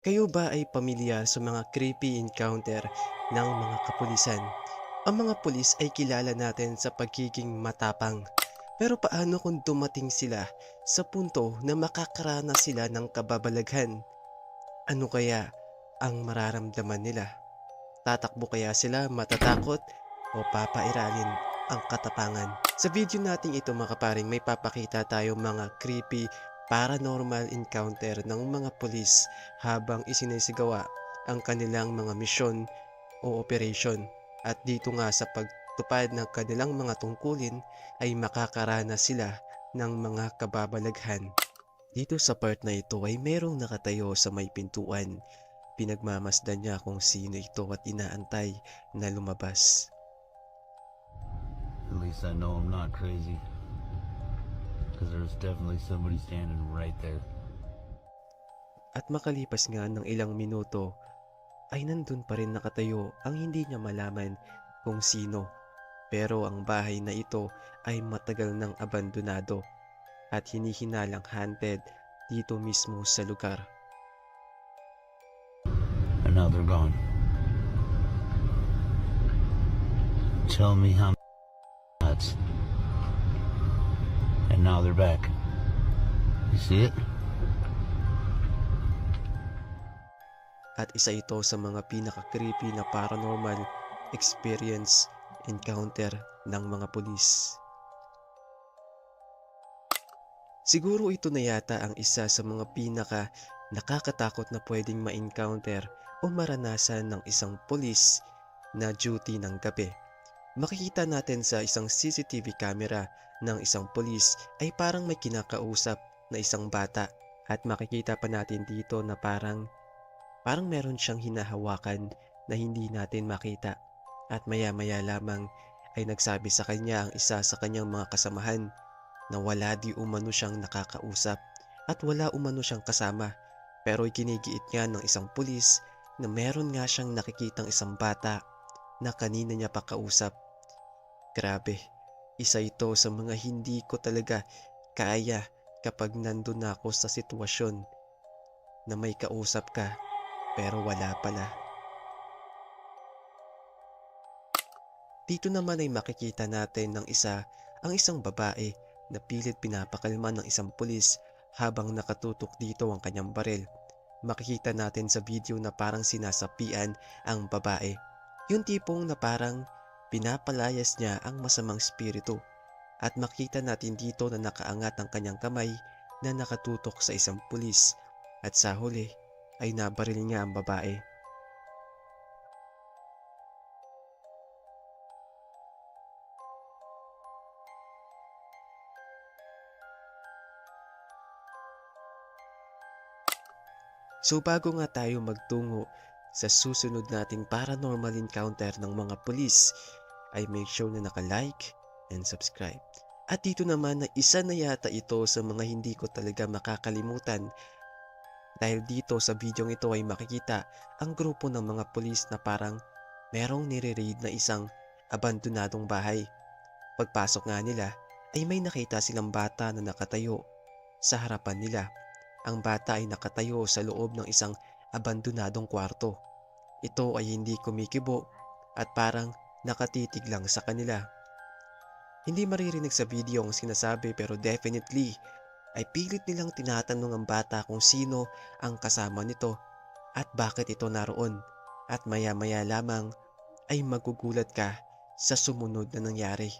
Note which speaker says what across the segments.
Speaker 1: Kayo ba ay pamilyar sa mga creepy encounter ng mga kapulisan? Ang mga pulis ay kilala natin sa pagiging matapang. Pero paano kung dumating sila sa punto na makakaranas sila ng kababalaghan? Ano kaya ang mararamdaman nila? Tatakbo kaya sila matatakot o papairalin ang katapangan? Sa video natin ito mga kaparing may papakita tayo mga creepy paranormal encounter ng mga pulis habang isinisigawa ang kanilang mga misyon o operation. At dito nga sa pagtupad ng kanilang mga tungkulin ay makakaranas sila ng mga kababalaghan. Dito sa part na ito ay merong nakatayo sa may pintuan. Pinagmamasdan niya kung sino ito at inaantay na lumabas.
Speaker 2: At least I know I'm not crazy. Because there's definitely somebody standing right there.
Speaker 1: At makalipas nga ng ilang minuto ay nandun pa rin nakatayo ang hindi niya malaman kung sino. Pero ang bahay na ito ay matagal nang abandonado at hinihinalang haunted dito mismo sa lugar.
Speaker 2: And now they're gone. Tell me how nuts. And now they're back. You see it?
Speaker 1: At isa ito sa mga pinaka-creepy na paranormal experience encounter ng mga pulis. Siguro ito na yata ang isa sa mga pinaka nakakatakot na pwedeng ma-encounter o maranasan ng isang pulis na duty ng gabi. Makikita natin sa isang CCTV camera ng isang pulis ay parang may kinakausap na isang bata at makikita pa natin dito na parang meron siyang hinahawakan na hindi natin makita at maya-maya lamang ay nagsabi sa kanya ang isa sa kanyang mga kasamahan na wala di umano siyang nakakausap at wala umano siyang kasama, pero ikinigiit nga ng isang pulis na meron nga siyang nakikitang isang bata na kanina niya pa kausap. Grabe, isa ito sa mga hindi ko talaga kaya kapag nandun na ako sa sitwasyon na may kausap ka pero wala pala. Dito naman ay makikita natin ang isang babae na pilit pinapakalma ng isang pulis habang nakatutok dito ang kanyang baril. Makikita natin sa video na parang sinasapian ang babae. Yung tipong na parang pinapalayas niya ang masamang spirito. At makita natin dito na nakaangat ang kanyang kamay na nakatutok sa isang pulis. At sa huli ay nabaril niya ang babae. So bago nga tayo magtungo sa susunod nating paranormal encounter ng mga pulis, ay make sure na naka-like and subscribe. At dito naman na isa na yata ito sa mga hindi ko talaga makakalimutan dahil dito sa video ito ay makikita ang grupo ng mga pulis na parang merong nire-raid na isang abandonadong bahay. Pagpasok nga nila ay may nakita silang bata na nakatayo sa harapan nila. Ang bata ay nakatayo sa loob ng isang abandonadong kwarto. Ito ay hindi kumikibo at parang nakatitig lang sa kanila. Hindi maririnig sa video ang sinasabi pero definitely ay pilit nilang tinatanong ang bata kung sino ang kasama nito at bakit ito naroon. At maya-maya lamang ay magugulat ka sa sumunod na nangyari.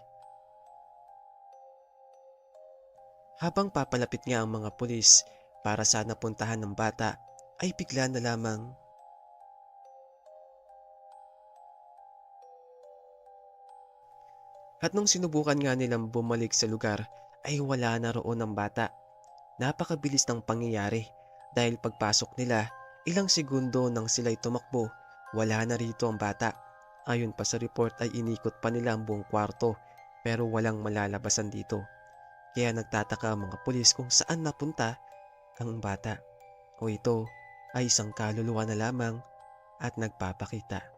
Speaker 1: Habang papalapit nga ang mga pulis para sana puntahan ng bata, ay bigla na lamang at nung sinubukan nga nilang bumalik sa lugar ay wala na roon ang bata. Napakabilis ng pangyayari dahil pagpasok nila ilang segundo nang sila'y tumakbo, wala na rito ang bata. Ayon pa sa report ay inikot pa nila ang buong kwarto pero walang malalabasan dito. Kaya nagtataka ang mga pulis kung saan napunta ang bata o ito ay isang kaluluwa na lamang at nagpapakita.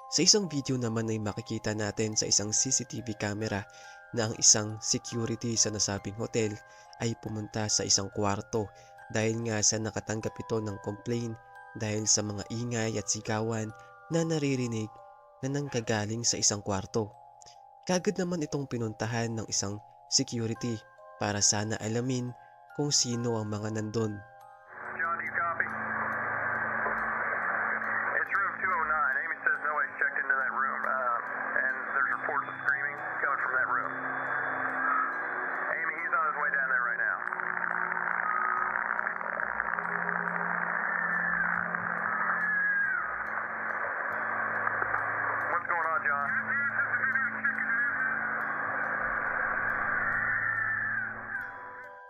Speaker 1: Sa isang video naman ay makikita natin sa isang CCTV camera na ang isang security sa nasabing hotel ay pumunta sa isang kwarto dahil nga sa nakatanggap ito ng complaint dahil sa mga ingay at sigawan na naririnig na nanggagaling sa isang kwarto. Kagad naman itong pinuntahan ng isang security para sana alamin kung sino ang mga nandun.
Speaker 3: John, do you copy? It's room 209. Amy says nobody's checked into that room, and there's reports of screaming coming from that room. Amy, he's on his way down there right now. What's going on, John?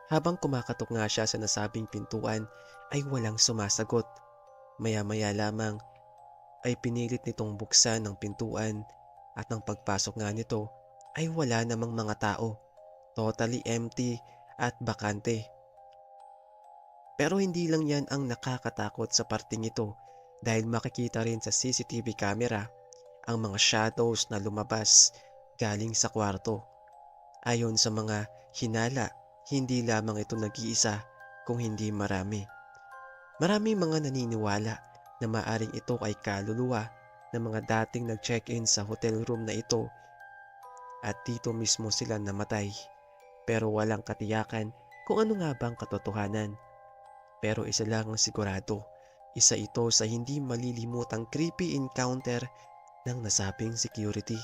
Speaker 1: Habang kumakatok nga siya sa nasabing pintuan ay walang sumasagot. Maya-maya lamang ay pinilit nitong buksan ang pintuan at nang pagpasok nga nito ay wala namang mga tao. Totally empty at bakante. Pero hindi lang yan ang nakakatakot sa parting ito dahil makikita rin sa CCTV camera ang mga shadows na lumabas galing sa kwarto. Ayon sa mga hinala, hindi lamang ito nag-iisa kung hindi marami. Maraming mga naniniwala na maaring ito ay kaluluwa ng mga dating nag-check-in sa hotel room na ito at dito mismo sila namatay. Pero walang katiyakan kung ano nga bang katotohanan. Pero isa lang ang sigurado, isa ito sa hindi malilimutang creepy encounter ng nasabing security.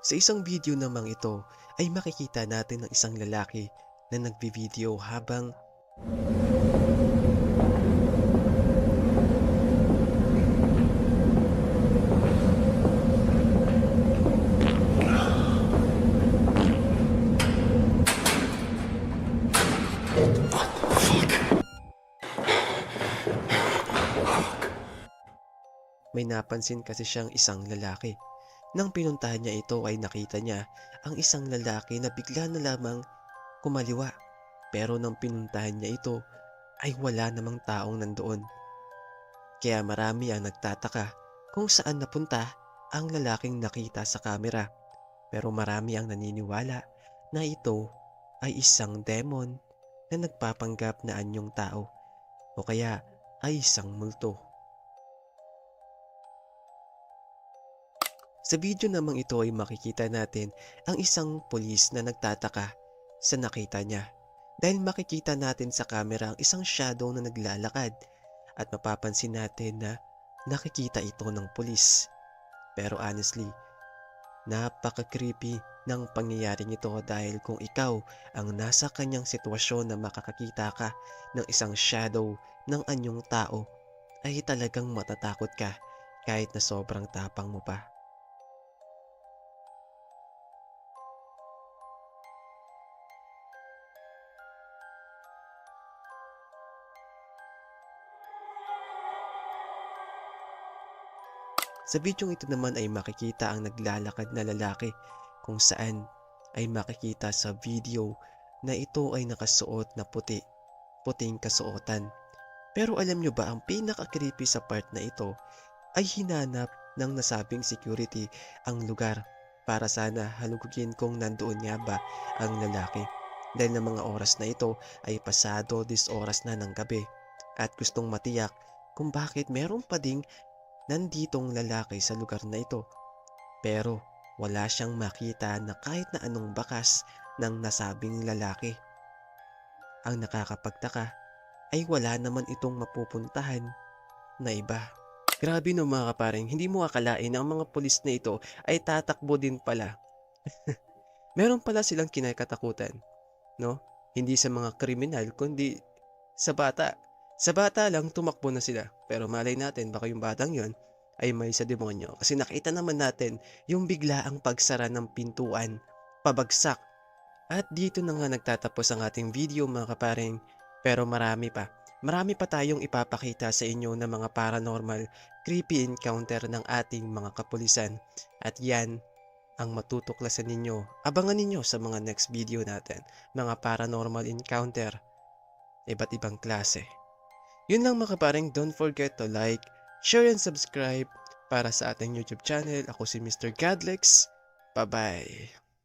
Speaker 1: Sa isang video namang ito ay makikita natin ang isang lalaki na nagbi-video habang may napansin kasi siyang isang lalaki. Nang pinuntahan niya ito ay nakita niya ang isang lalaki na bigla na lamang kumaliwa. Pero nang pinuntahan niya ito ay wala namang taong nandoon. Kaya marami ang nagtataka kung saan napunta ang lalaking nakita sa kamera. Pero marami ang naniniwala na ito ay isang demon na nagpapanggap na anyong tao o kaya ay isang multo. Sa video namang ito ay makikita natin ang isang pulis na nagtataka sa nakita niya. Dahil makikita natin sa camera ang isang shadow na naglalakad at mapapansin natin na nakikita ito ng pulis. Pero honestly, napaka-creepy ng pangyayaring ito dahil kung ikaw ang nasa kanyang sitwasyon na makakakita ka ng isang shadow ng anyong tao ay talagang matatakot ka kahit na sobrang tapang mo pa. Sa bidyong ito naman ay makikita ang naglalakad na lalaki kung saan ay makikita sa video na ito ay nakasuot na puting kasuotan. Pero alam nyo ba ang pinaka-creepy sa part na ito ay hinanap ng nasabing security ang lugar para sana halugugin kung nandoon nga ba ang lalaki. Dahil ng mga oras na ito ay pasado 10 oras na ng gabi at gustong matiyak kung bakit meron pa ding nanditong lalaki sa lugar na ito. Pero wala siyang makita na kahit na anong bakas ng nasabing lalaki. Ang nakakapagtaka ay wala naman itong mapupuntahan na iba. Grabe no mga kaparing, hindi mo akalain na ang mga pulis na ito ay tatakbo din pala. Meron pala silang kinakatakutan, no? Hindi sa mga kriminal kundi sa bata. Sa bata lang tumakbo na sila. Pero malay natin baka yung batang yon ay may sa demonyo. Kasi nakita naman natin yung biglaang pagsara ng pintuan, pabagsak. At dito na nga nagtatapos ang ating video mga kaparing. Pero marami pa. Marami pa tayong ipapakita sa inyo na mga paranormal, creepy encounter ng ating mga kapulisan. At yan ang matutuklasan ninyo. Abangan ninyo sa mga next video natin. Mga paranormal encounter, iba't ibang klase. Yun lang mga kaparing, don't forget to like, share and subscribe Para sa ating YouTube channel, ako si Mr. Godlex. Bye-bye!